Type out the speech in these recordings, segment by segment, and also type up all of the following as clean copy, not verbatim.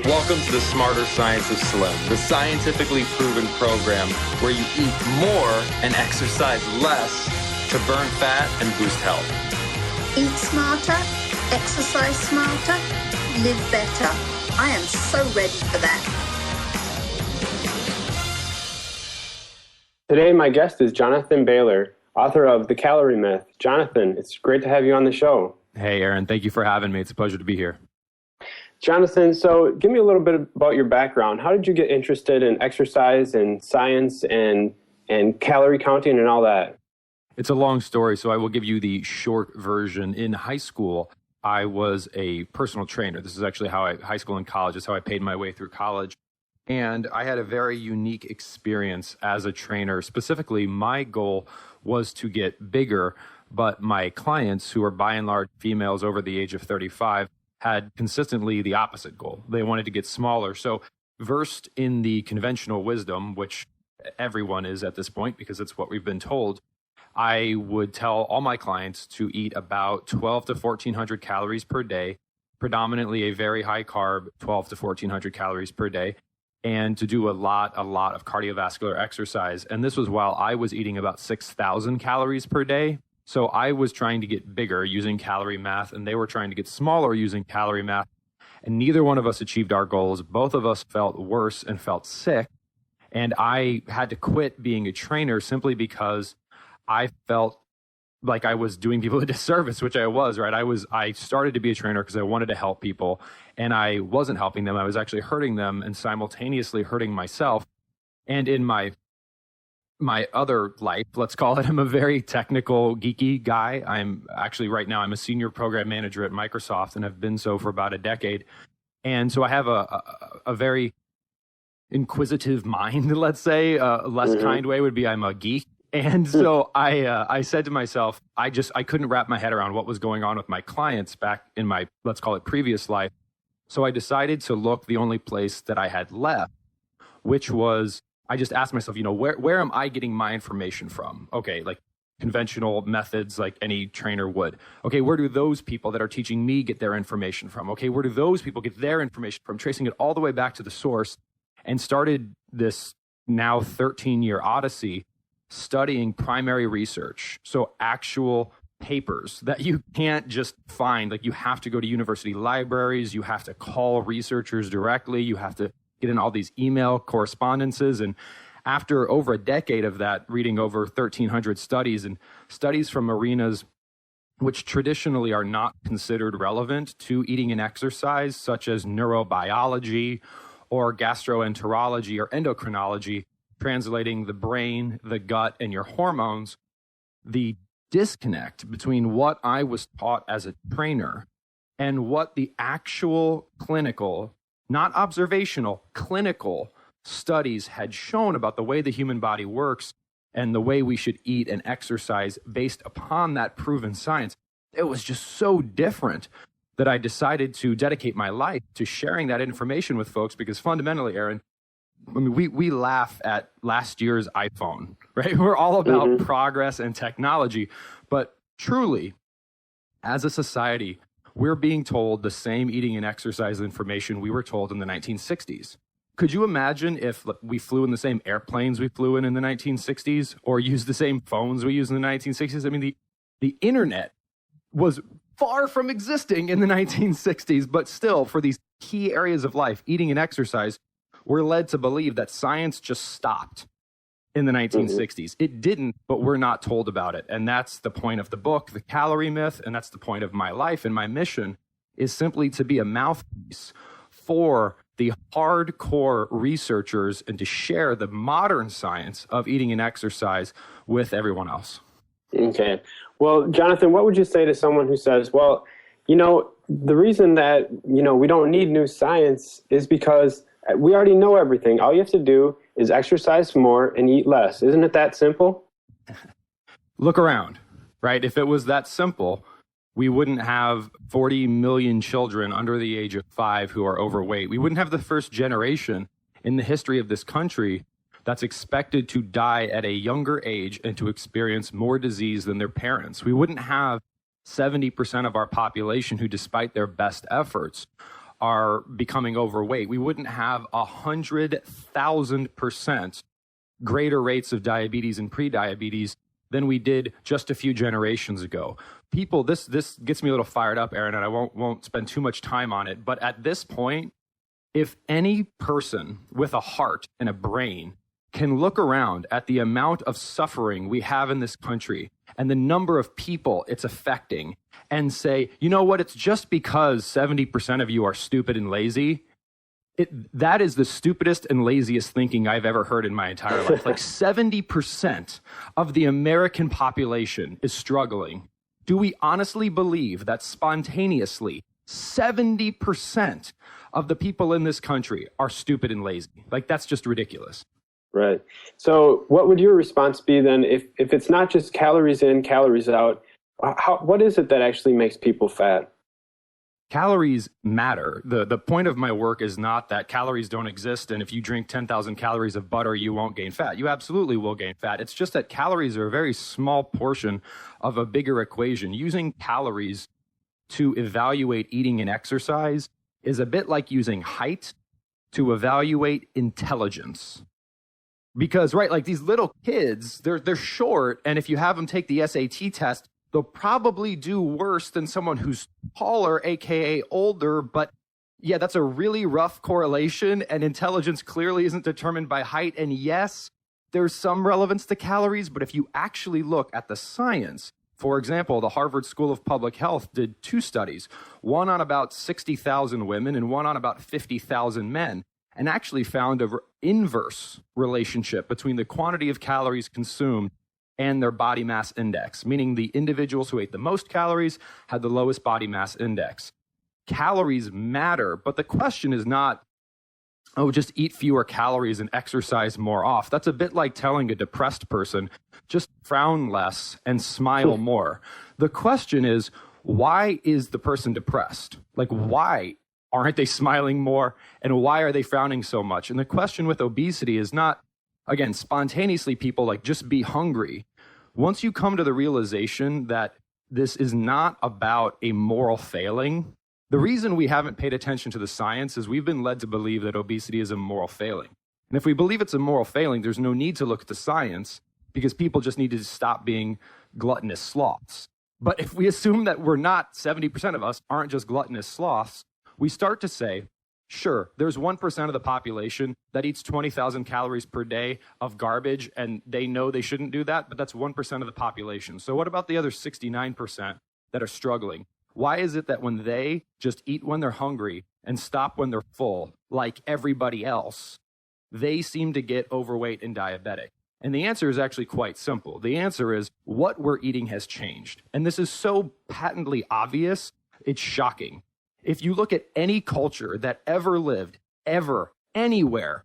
Welcome to the Smarter Science of Slim, the scientifically proven program where you eat more and exercise less to burn fat and boost health. Eat smarter, exercise smarter, live better. I am so ready for that. Today, my guest is Jonathan Bailor, author of The Calorie Myth. Jonathan, it's great to have you on the show. Hey, Aaron. Thank you for having me. It's a pleasure to be here. Jonathan, so give me a little bit about your background. How did you get interested in exercise and science and calorie counting and all that? It's a long story, so I will give you the short version. In high school, I was a personal trainer. This is actually high school and college is how I paid my way through college. And I had a very unique experience as a trainer. Specifically, my goal was to get bigger, but my clients, who are by and large females over the age of 35, had consistently the opposite goal. They wanted to get smaller. So versed in the conventional wisdom, which everyone is at this point because it's what we've been told, I would tell all my clients to eat about 12 to 1400 calories per day, predominantly a very high carb, 12 to 1400 calories per day, and to do a lot of cardiovascular exercise. And this was while I was eating about 6,000 calories per day. So I was trying to get bigger using calorie math, and they were trying to get smaller using calorie math. And neither one of us achieved our goals. Both of us felt worse and felt sick. And I had to quit being a trainer simply because I felt like I was doing people a disservice, which I was, right? I started to be a trainer because I wanted to help people, and I wasn't helping them. I was actually hurting them and simultaneously hurting myself. And in my other life, let's call it, I'm a very technical, geeky guy. Right now, I'm a senior program manager at Microsoft, and I've been so for about a decade. And so I have a very inquisitive mind, let's say. A less kind way would be I'm a geek. And so I said to myself, I couldn't wrap my head around what was going on with my clients back in my, let's call it, previous life. So I decided to look the only place that I had left, which was, I just asked myself, where am I getting my information from? Okay, like conventional methods like any trainer would. Okay, where do those people that are teaching me get their information from? Okay, where do those people get their information from? Tracing it all the way back to the source, and started this now 13-year odyssey studying primary research. So actual papers that you can't just find. Like, you have to go to university libraries, you have to call researchers directly, you have to get in all these email correspondences. And after over a decade of that, reading over 1,300 studies and studies from arenas which traditionally are not considered relevant to eating and exercise, such as neurobiology or gastroenterology or endocrinology, translating the brain, the gut, and your hormones, the disconnect between what I was taught as a trainer and what the actual clinical, not observational, clinical studies had shown about the way the human body works and the way we should eat and exercise based upon that proven science. It was just so different that I decided to dedicate my life to sharing that information with folks, because fundamentally, Aaron, I mean, we laugh at last year's iPhone, right? We're all about progress and technology, but truly, as a society, we're being told the same eating and exercise information we were told in the 1960s. Could you imagine if we flew in the same airplanes we flew in the 1960s, or used the same phones we used in the 1960s? I mean, the internet was far from existing in the 1960s, but still, for these key areas of life, eating and exercise, we're led to believe that science just stopped in the 1960s. It didn't, but we're not told about it. And that's the point of the book, The Calorie Myth, and that's the point of my life. And my mission is simply to be a mouthpiece for the hardcore researchers and to share the modern science of eating and exercise with everyone else. Okay. Well, Jonathan, what would you say to someone who says, well, the reason that, we don't need new science is because we already know everything. All you have to do is exercise more and eat less. Isn't it that simple? Look around, right? If it was that simple, we wouldn't have 40 million children under the age of 5 who are overweight. We wouldn't have the first generation in the history of this country that's expected to die at a younger age and to experience more disease than their parents. We wouldn't have 70% of our population who, despite their best efforts, are becoming overweight, we wouldn't have 100,000% greater rates of diabetes and prediabetes than we did just a few generations ago. People, this gets me a little fired up, Aaron, and I won't spend too much time on it. But at this point, if any person with a heart and a brain can look around at the amount of suffering we have in this country and the number of people it's affecting and say, you know what, it's just because 70% of you are stupid and lazy, that is the stupidest and laziest thinking I've ever heard in my entire life. Like 70% of the American population is struggling. Do we honestly believe that spontaneously 70% of the people in this country are stupid and lazy? Like, that's just ridiculous. Right. So what would your response be then if it's not just calories in, calories out? What is it that actually makes people fat? Calories matter. The point of my work is not that calories don't exist, and if you drink 10,000 calories of butter, you won't gain fat. You absolutely will gain fat. It's just that calories are a very small portion of a bigger equation. Using calories to evaluate eating and exercise is a bit like using height to evaluate intelligence. Because, right, like these little kids, they're short, and if you have them take the SAT test, they'll probably do worse than someone who's taller, aka older. But yeah, that's a really rough correlation, and intelligence clearly isn't determined by height. And yes, there's some relevance to calories, but if you actually look at the science, for example, the Harvard School of Public Health did 2 studies, one on about 60,000 women and one on about 50,000 men, and actually found an inverse relationship between the quantity of calories consumed and their body mass index, meaning the individuals who ate the most calories had the lowest body mass index. Calories matter, but the question is not, oh, just eat fewer calories and exercise more off. That's a bit like telling a depressed person, just frown less and smile more. The question is, why is the person depressed? Like, why aren't they smiling more? And why are they frowning so much? And the question with obesity is not, again, spontaneously people like just be hungry. Once you come to the realization that this is not about a moral failing, the reason we haven't paid attention to the science is we've been led to believe that obesity is a moral failing. And if we believe it's a moral failing, there's no need to look at the science because people just need to stop being gluttonous sloths. But if we assume that we're not, 70% of us aren't just gluttonous sloths, we start to say, sure, there's 1% of the population that eats 20,000 calories per day of garbage, and they know they shouldn't do that, but that's 1% of the population. So what about the other 69% that are struggling? Why is it that when they just eat when they're hungry and stop when they're full, like everybody else, they seem to get overweight and diabetic? And the answer is actually quite simple. The answer is what we're eating has changed. And this is so patently obvious, it's shocking. If you look at any culture that ever lived, ever, anywhere,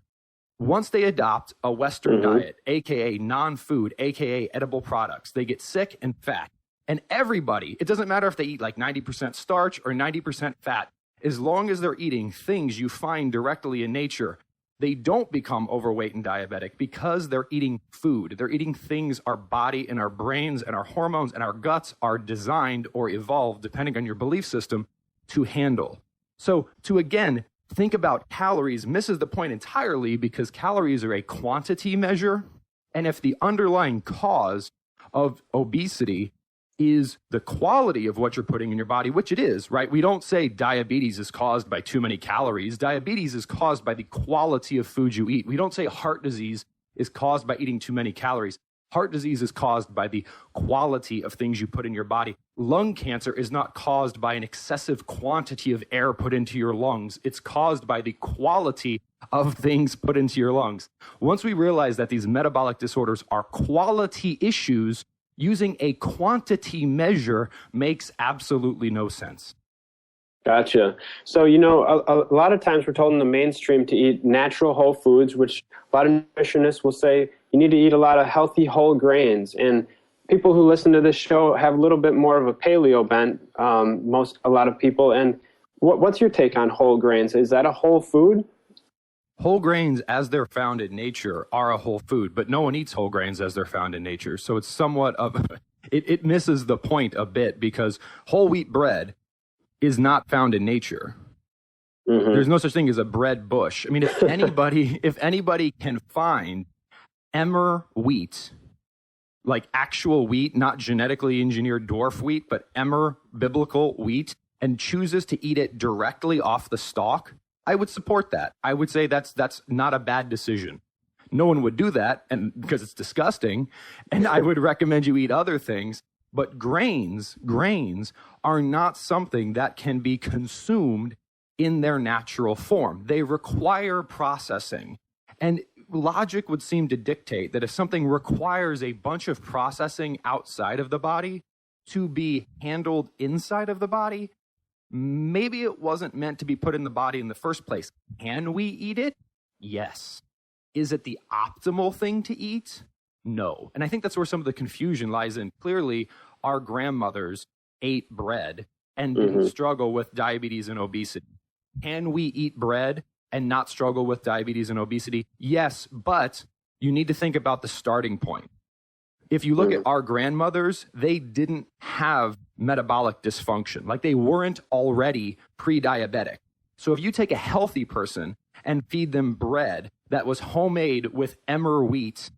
once they adopt a Western diet, aka non-food, aka edible products, they get sick and fat. And everybody, it doesn't matter if they eat like 90% starch or 90% fat, as long as they're eating things you find directly in nature, they don't become overweight and diabetic because they're eating food. They're eating things our body and our brains and our hormones and our guts are designed or evolved, depending on your belief system, to handle. So to again think about calories misses the point entirely because calories are a quantity measure. And if the underlying cause of obesity is the quality of what you're putting in your body, which it is, right? We don't say diabetes is caused by too many calories. Diabetes is caused by the quality of food you eat. We don't say heart disease is caused by eating too many calories. Heart disease is caused by the quality of things you put in your body. Lung cancer is not caused by an excessive quantity of air put into your lungs. It's caused by the quality of things put into your lungs. Once we realize that these metabolic disorders are quality issues, using a quantity measure makes absolutely no sense. Gotcha. So, you know, a lot of times we're told in the mainstream to eat natural whole foods, which a lot of nutritionists will say you need to eat a lot of healthy whole grains. And people who listen to this show have a little bit more of a paleo bent, a lot of people. And what's your take on whole grains? Is that a whole food? Whole grains, as they're found in nature, are a whole food, but no one eats whole grains as they're found in nature. So it's somewhat of, it misses the point a bit because whole wheat bread is not found in nature. There's no such thing as a bread bush. I mean, if anybody can find emmer wheat, like actual wheat, not genetically engineered dwarf wheat, but emmer biblical wheat, and chooses to eat it directly off the stalk, I would support that. I would say that's not a bad decision. No one would do that, and because it's disgusting, and I would recommend you eat other things. But grains are not something that can be consumed in their natural form. They require processing. And logic would seem to dictate that if something requires a bunch of processing outside of the body to be handled inside of the body, maybe it wasn't meant to be put in the body in the first place. Can we eat it? Yes. Is it the optimal thing to eat? No. And I think that's where some of the confusion lies in. Clearly, our grandmothers ate bread and didn't struggle with diabetes and obesity. Can we eat bread and not struggle with diabetes and obesity? Yes, but you need to think about the starting point. If you look at our grandmothers, they didn't have metabolic dysfunction. Like, they weren't already pre-diabetic. So if you take a healthy person and feed them bread that was homemade with emmer wheat,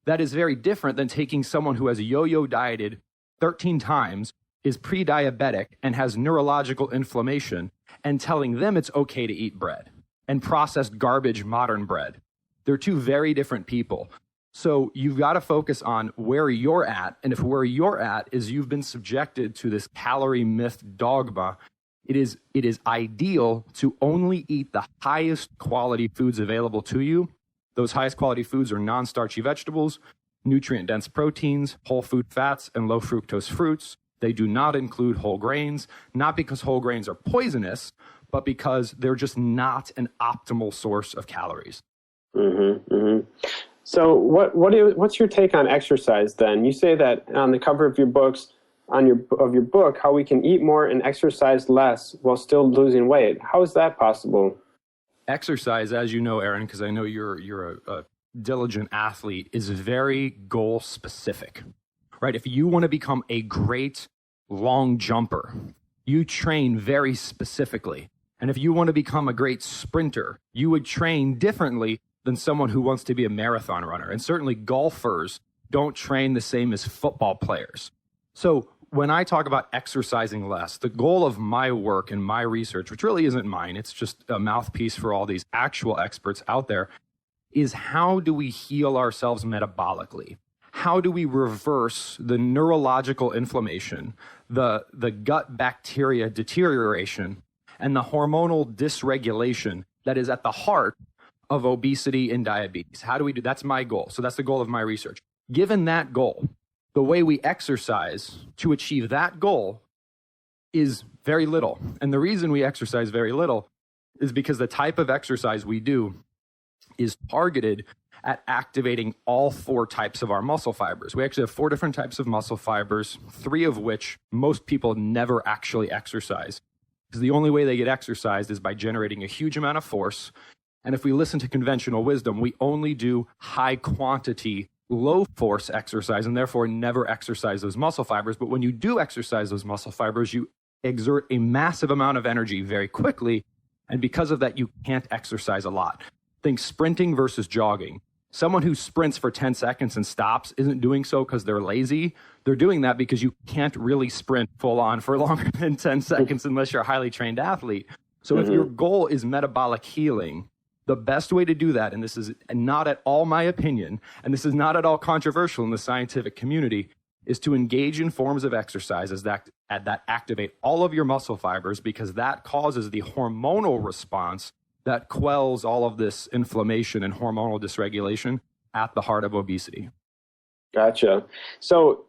that is very different than taking someone who has yo-yo dieted 13 times, is pre-diabetic, and has neurological inflammation, and telling them it's okay to eat bread and processed garbage modern bread. They're two very different people. So you've got to focus on where you're at. And if where you're at is you've been subjected to this calorie myth dogma, it is ideal to only eat the highest quality foods available to you. Those highest quality foods are non-starchy vegetables, nutrient-dense proteins, whole food fats, and low fructose fruits. They do not include whole grains, not because whole grains are poisonous, but because they're just not an optimal source of calories. So what's your take on exercise then? You say that on the cover of your books, of your book, how we can eat more and exercise less while still losing weight. How is that possible? Exercise, as you know, Aaron, because I know you're a diligent athlete, is very goal specific, right? If you want to become a great long jumper, you train very specifically. And if you want to become a great sprinter, you would train differently than someone who wants to be a marathon runner. And certainly golfers don't train the same as football players. So when I talk about exercising less, the goal of my work and my research, which really isn't mine, it's just a mouthpiece for all these actual experts out there, is how do we heal ourselves metabolically? How do we reverse the neurological inflammation, the gut bacteria deterioration, and the hormonal dysregulation that is at the heart of obesity and diabetes? How do we do? That's my goal. So that's the goal of my research. Given that goal, the way we exercise to achieve that goal is very little. And the reason we exercise very little is because the type of exercise we do is targeted at activating all 4 types of our muscle fibers. We actually have 4 different types of muscle fibers, 3 of which most people never actually exercise. Because the only way they get exercised is by generating a huge amount of force. And if we listen to conventional wisdom, we only do high quantity, low force exercise, and therefore never exercise those muscle fibers. But when you do exercise those muscle fibers, you exert a massive amount of energy very quickly. And because of that, you can't exercise a lot. Think sprinting versus jogging. Someone who sprints for 10 seconds and stops isn't doing so because they're lazy. They're doing that because you can't really sprint full on for longer than 10 seconds unless you're a highly trained athlete. So if your goal is metabolic healing, the best way to do that, and this is not at all my opinion, and this is not at all controversial in the scientific community, is to engage in forms of exercises that activate all of your muscle fibers, because that causes the hormonal response that quells all of this inflammation and hormonal dysregulation at the heart of obesity. Gotcha. So,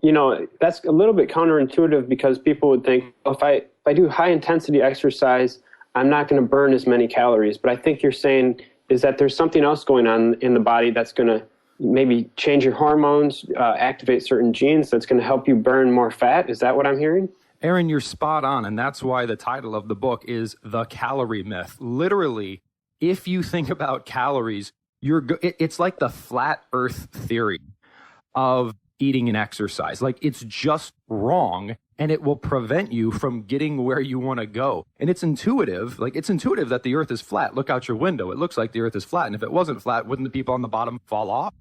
that's a little bit counterintuitive, because people would think, if I do high intensity exercise, I'm not going to burn as many calories. But I think you're saying is that there's something else going on in the body that's going to maybe change your hormones, activate certain genes that's going to help you burn more fat. Is that what I'm hearing? Aaron, you're spot on, and that's why the title of the book is The Calorie Myth. Literally, if you think about calories, it's like the flat earth theory of eating and exercise. Like, it's just wrong, and it will prevent you from getting where you want to go. And it's intuitive. Like, it's intuitive that the earth is flat. Look out your window. It looks like the earth is flat. And if it wasn't flat, wouldn't the people on the bottom fall off?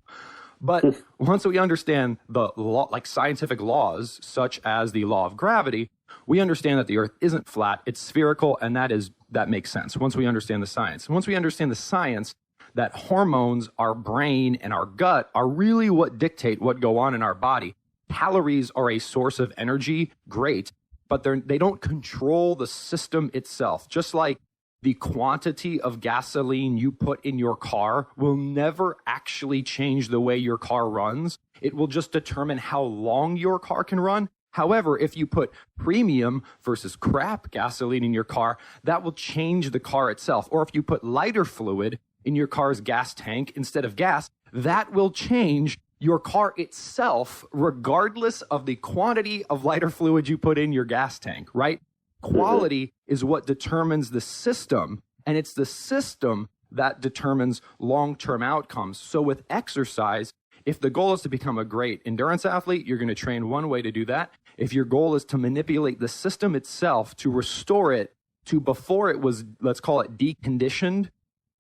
But once we understand the law, like scientific laws, such as the law of gravity, we understand that the earth isn't flat, it's spherical, and that makes sense once we understand the science. Once we understand the science, that hormones, our brain, and our gut are really what dictate what go on in our body. Calories are a source of energy, great, but they don't control the system itself. Just like the quantity of gasoline you put in your car will never actually change the way your car runs. It will just determine how long your car can run. However, if you put premium versus crap gasoline in your car, that will change the car itself. Or if you put lighter fluid in your car's gas tank instead of gas, that will change your car itself, regardless of the quantity of lighter fluid you put in your gas tank, right? Quality is what determines the system, and it's the system that determines long-term outcomes. So with exercise, if the goal is to become a great endurance athlete, you're going to train one way to do that. If your goal is to manipulate the system itself, to restore it to before it was, let's call it deconditioned,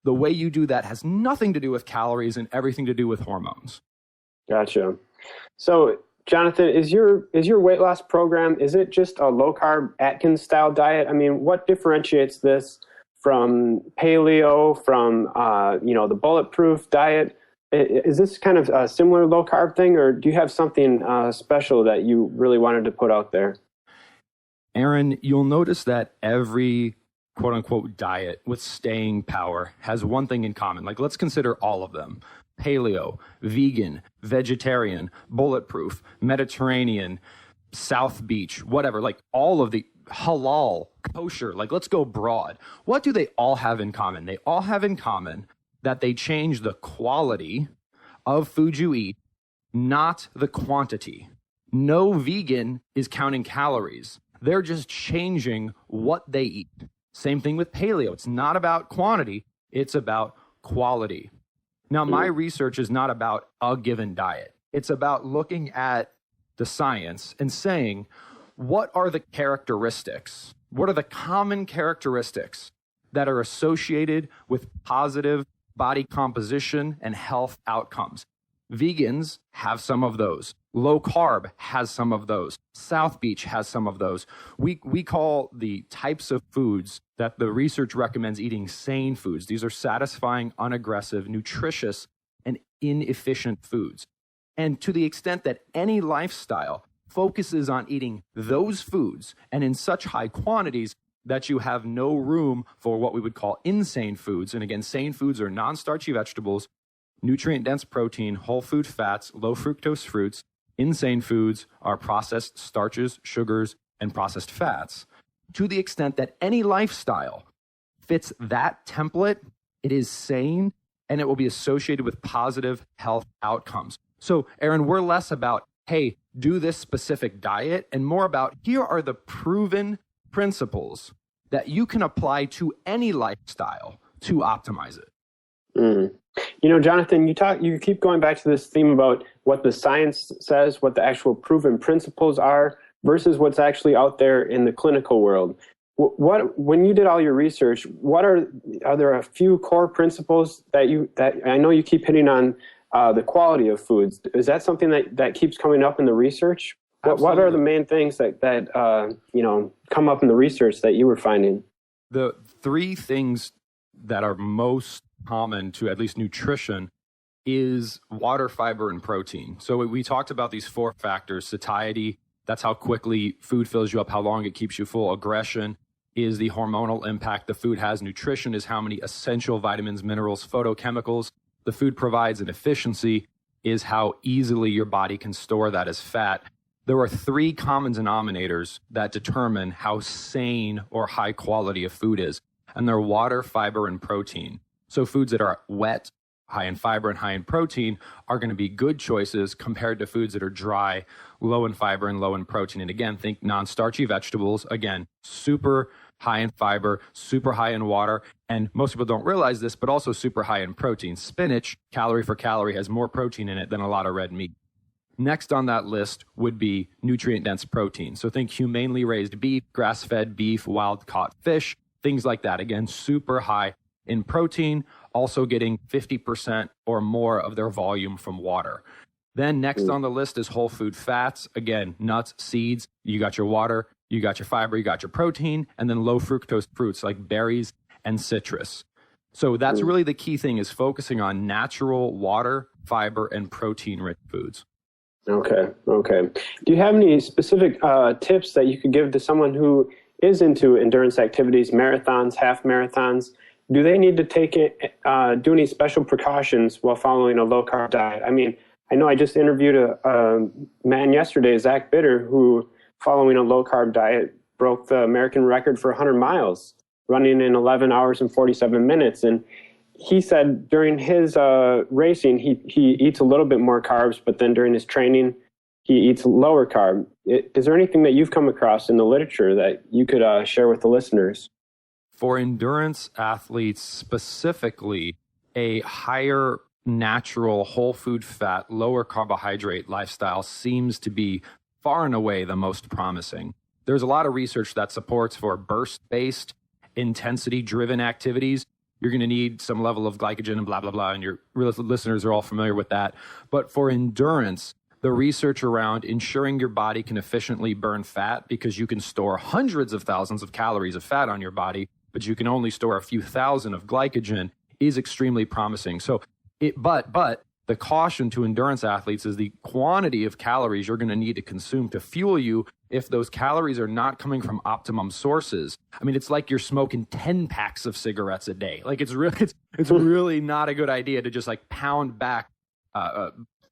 the way you do that has nothing to do with calories and everything to do with hormones. Gotcha. So, Jonathan, is your weight loss program, is it just a low carb Atkins style diet? I mean, what differentiates this from paleo, from the bulletproof diet? Is this kind of a similar low carb thing, or do you have something special that you really wanted to put out there? Aaron, you'll notice that every quote unquote diet with staying power has one thing in common. Like, let's consider all of them. Paleo, vegan, vegetarian, bulletproof, Mediterranean, South Beach, whatever, like all of the halal, kosher, like let's go broad. What do they all have in common? They all have in common that they change the quality of food you eat, not the quantity. No vegan is counting calories. They're just changing what they eat. Same thing with paleo. It's not about quantity, it's about quality. Now, my research is not about a given diet. It's about looking at the science and saying, what are the characteristics? What are the common characteristics that are associated with positive body composition and health outcomes? Vegans have some of those. Low carb has some of those. South Beach has some of those. We call the types of foods that the research recommends eating SANE foods. These are satisfying, unaggressive, nutritious, and inefficient foods. And to the extent that any lifestyle focuses on eating those foods and in such high quantities that you have no room for what we would call insane foods. And again, sane foods are non-starchy vegetables, nutrient-dense protein, whole food fats, low fructose fruits. Insane foods are processed starches, sugars, and processed fats. To the extent that any lifestyle fits that template, it is sane and it will be associated with positive health outcomes. So, Aaron, we're less about, hey, do this specific diet, and more about, here are the proven principles that you can apply to any lifestyle to optimize it. Mm. Jonathan, you keep going back to this theme about what the science says, what the actual proven principles are versus what's actually out there in the clinical world. When you did all your research, are there a few core principles that I know you keep hitting on the quality of foods? Is that something that keeps coming up in the research? What are the main things that come up in the research that you were finding? The three things that are most common to at least nutrition is water, fiber, and protein. So we talked about these four factors: satiety, that's how quickly food fills you up, how long it keeps you full. Aggression is the hormonal impact the food has. Nutrition is how many essential vitamins, minerals, phytochemicals the food provides. And efficiency is how easily your body can store that as fat. There are three common denominators that determine how sane or high quality a food is, and they're water, fiber, and protein. So foods that are wet, high in fiber and high in protein are going to be good choices compared to foods that are dry, low in fiber and low in protein. And again, think non-starchy vegetables, again, super high in fiber, super high in water, and most people don't realize this, but also super high in protein. Spinach, calorie for calorie, has more protein in it than a lot of red meat. Next on that list would be nutrient-dense protein. So think humanely raised beef, grass-fed beef, wild-caught fish, things like that. Again, super high in protein, also getting 50% or more of their volume from water. Then next on the list is whole food fats. Again, nuts, seeds, you got your water, you got your fiber, you got your protein, and then low fructose fruits like berries and citrus. So that's really the key thing, is focusing on natural water, fiber, and protein-rich foods. Okay. Do you have any specific tips that you could give to someone who is into endurance activities, marathons, half marathons? Do they need to do any special precautions while following a low-carb diet? I mean, I know I just interviewed a man yesterday, Zach Bitter, who, following a low-carb diet, broke the American record for 100 miles, running in 11 hours and 47 minutes. And he said during his racing, he eats a little bit more carbs, but then during his training, he eats lower carb. Is there anything that you've come across in the literature that you could share with the listeners? For endurance athletes specifically, a higher natural whole food fat, lower carbohydrate lifestyle seems to be far and away the most promising. There's a lot of research that supports for burst-based, intensity-driven activities, you're going to need some level of glycogen and blah, blah, blah, and your listeners are all familiar with that. But for endurance, the research around ensuring your body can efficiently burn fat, because you can store hundreds of thousands of calories of fat on your body, but you can only store a few thousand of glycogen, is extremely promising. So, but the caution to endurance athletes is the quantity of calories you're going to need to consume to fuel you if those calories are not coming from optimum sources. I mean, it's like you're smoking 10 packs of cigarettes a day. Like it's really not a good idea to just like pound back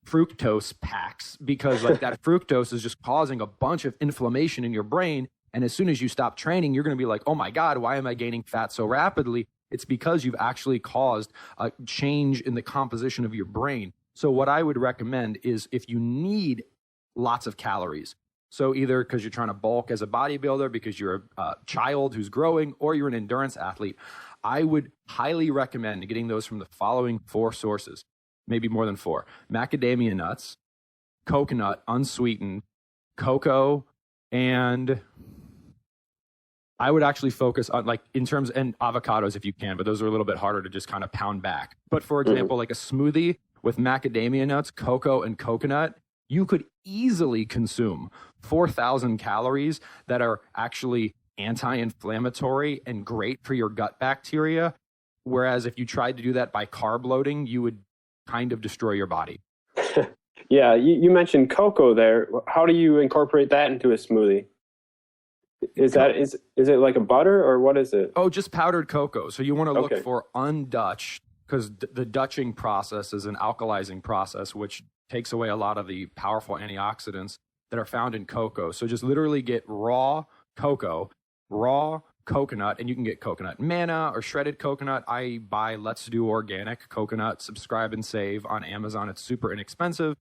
fructose packs, because like that fructose is just causing a bunch of inflammation in your brain. And as soon as you stop training, you're going to be like, oh my God, why am I gaining fat so rapidly? It's because you've actually caused a change in the composition of your brain. So what I would recommend is, if you need lots of calories, so either because you're trying to bulk as a bodybuilder, because you're a child who's growing, or you're an endurance athlete, I would highly recommend getting those from the following 4 sources, maybe more than 4. Macadamia nuts, coconut, unsweetened, cocoa, and I would actually focus on, like, in terms, and avocados if you can, but those are a little bit harder to just kind of pound back. But for example, like a smoothie with macadamia nuts, cocoa, and coconut, you could easily consume 4,000 calories that are actually anti-inflammatory and great for your gut bacteria. Whereas if you tried to do that by carb loading, you would kind of destroy your body. Yeah, you mentioned cocoa there. How do you incorporate that into a smoothie? Is it like a butter, or what is it? Oh, just powdered cocoa. So you want to look for undutched, because the dutching process is an alkalizing process, which takes away a lot of the powerful antioxidants that are found in cocoa. So just literally get raw cocoa, raw coconut, and you can get coconut manna or shredded coconut. I buy Let's Do Organic coconut, subscribe and save on Amazon. It's super inexpensive.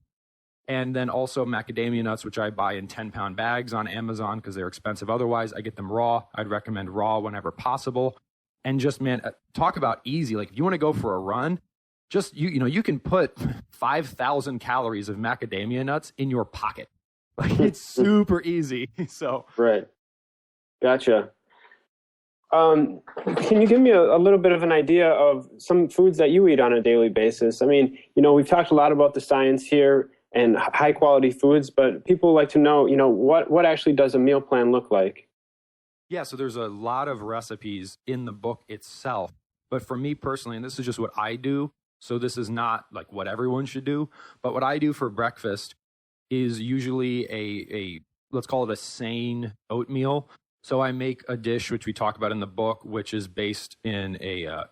And then also macadamia nuts, which I buy in 10-pound bags on Amazon because they're expensive otherwise. I get them raw. I'd recommend raw whenever possible. And just, man, talk about easy. Like if you want to go for a run, just, you can put 5,000 calories of macadamia nuts in your pocket. Like it's super easy. So right. Gotcha. Can you give me a little bit of an idea of some foods that you eat on a daily basis? I mean, we've talked a lot about the science here and high quality foods, but people like to know, what actually does a meal plan look like? Yeah, so there's a lot of recipes in the book itself. But for me personally, and this is just what I do, so this is not like what everyone should do, but what I do for breakfast is usually a let's call it a SANE oatmeal. So I make a dish, which we talk about in the book, which is based in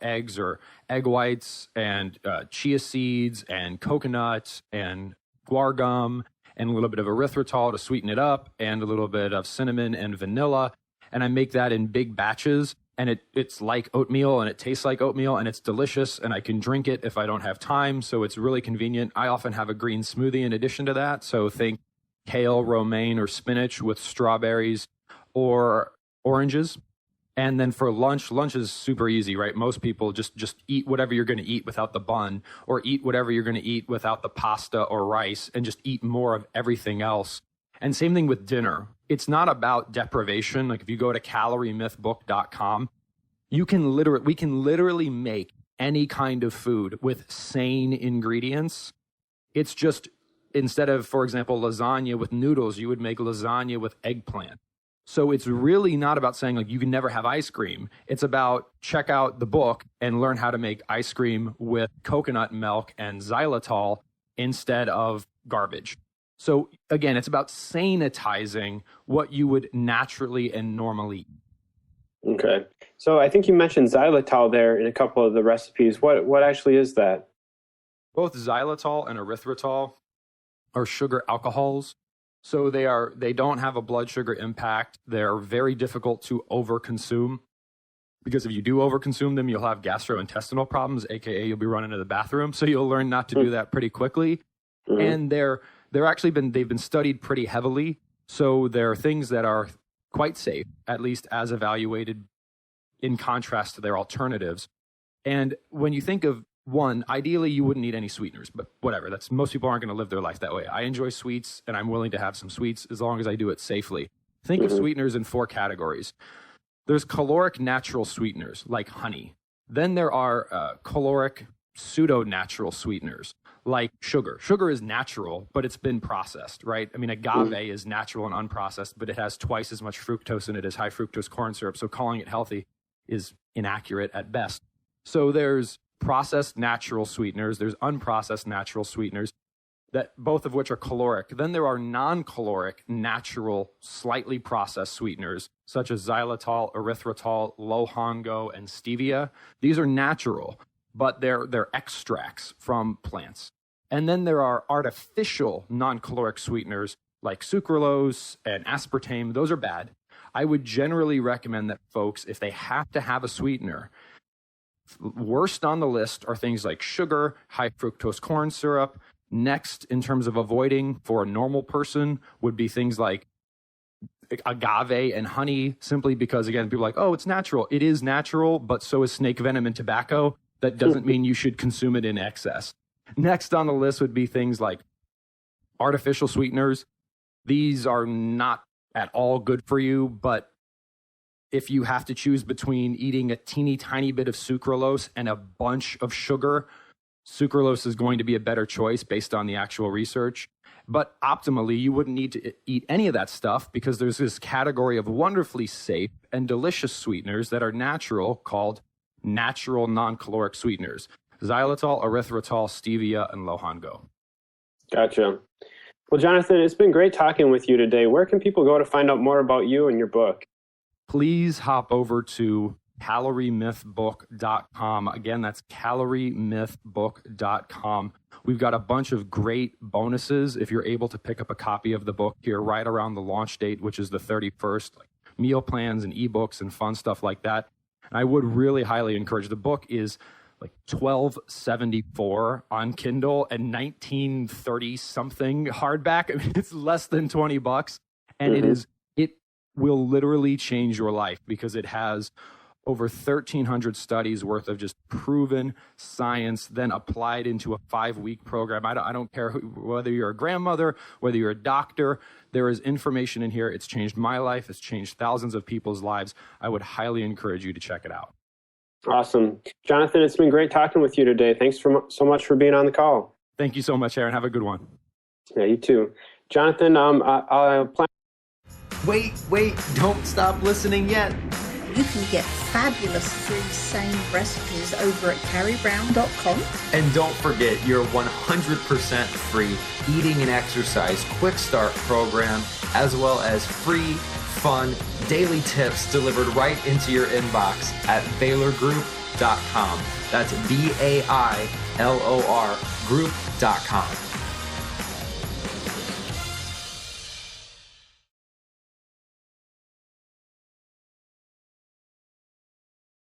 eggs or egg whites and chia seeds and coconut and guar gum and a little bit of erythritol to sweeten it up and a little bit of cinnamon and vanilla. And I make that in big batches, and it's like oatmeal and it tastes like oatmeal and it's delicious, and I can drink it if I don't have time. So it's really convenient. I often have a green smoothie in addition to that. So think kale, romaine, or spinach with strawberries or oranges. And then for lunch is super easy, right? Most people just eat whatever you're going to eat without the bun, or eat whatever you're going to eat without the pasta or rice, and just eat more of everything else. And same thing with dinner. It's not about deprivation. Like if you go to caloriemythbook.com, we can literally make any kind of food with sane ingredients. It's just, instead of, for example, lasagna with noodles, you would make lasagna with eggplant. So it's really not about saying like you can never have ice cream. It's about check out the book and learn how to make ice cream with coconut milk and xylitol instead of garbage. So again, it's about sanitizing what you would naturally and normally eat. Okay. So I think you mentioned xylitol there in a couple of the recipes. What actually is that? Both xylitol and erythritol are sugar alcohols. So they don't have a blood sugar impact. They're very difficult to overconsume, because if you do overconsume them, you'll have gastrointestinal problems, aka you'll be running to the bathroom. So you'll learn not to do that pretty quickly. Mm-hmm. And they've been studied pretty heavily. So there are things that are quite safe, at least as evaluated, in contrast to their alternatives. And when you think of one, ideally you wouldn't need any sweeteners, but whatever. Most people aren't going to live their life that way. I enjoy sweets, and I'm willing to have some sweets as long as I do it safely. Think of sweeteners in 4 categories. There's caloric natural sweeteners like honey. Then there are caloric pseudo-natural sweeteners like sugar. Sugar is natural, but it's been processed, right? I mean, agave is natural and unprocessed, but it has twice as much fructose in it as high fructose corn syrup. So calling it healthy is inaccurate at best. So there's processed natural sweeteners, there's unprocessed natural sweeteners, that both of which are caloric. Then there are non-caloric, natural, slightly processed sweeteners, such as xylitol, erythritol, lohango, and stevia. These are natural, but they're extracts from plants. And then there are artificial non-caloric sweeteners like sucralose and aspartame. Those are bad. I would generally recommend that folks, if they have to have a sweetener, worst on the list are things like sugar, high fructose corn syrup. Next, in terms of avoiding for a normal person, would be things like agave and honey, simply because, again, people are like, oh, it's natural. It is natural, but so is snake venom and tobacco. That doesn't mean you should consume it in excess. Next on the list would be things like artificial sweeteners. These are not at all good for you, but if you have to choose between eating a teeny tiny bit of sucralose and a bunch of sugar, sucralose is going to be a better choice based on the actual research. But optimally, you wouldn't need to eat any of that stuff, because there's this category of wonderfully safe and delicious sweeteners that are natural called natural non-caloric sweeteners: xylitol, erythritol, stevia, and lohango. Gotcha. Well, Jonathan, it's been great talking with you today. Where can people go to find out more about you and your book? Please hop over to caloriemythbook.com. Again, that's caloriemythbook.com. We've got a bunch of great bonuses if you're able to pick up a copy of the book here right around the launch date, which is the 31st, like meal plans and ebooks and fun stuff like that. And I would really highly encourage. The book is like $12.74 on Kindle and $19.30 something hardback. I mean, it's less than $20, and it will literally change your life, because it has over 1,300 studies worth of just proven science, then applied into a 5-week program. I don't care whether you're a grandmother, whether you're a doctor. There is information in here. It's changed my life. It's changed thousands of people's lives. I would highly encourage you to check it out. Awesome. Jonathan, it's been great talking with you today. Thanks so much for being on the call. Thank you so much, Aaron. Have a good one. Yeah, you too. Jonathan, I'll plan. Wait, don't stop listening yet. You can get fabulous free SANE recipes over at carriebrown.com. And don't forget your 100% free eating and exercise quick start program, as well as free, fun, daily tips delivered right into your inbox at bailorgroup.com. That's BAILOR group.com.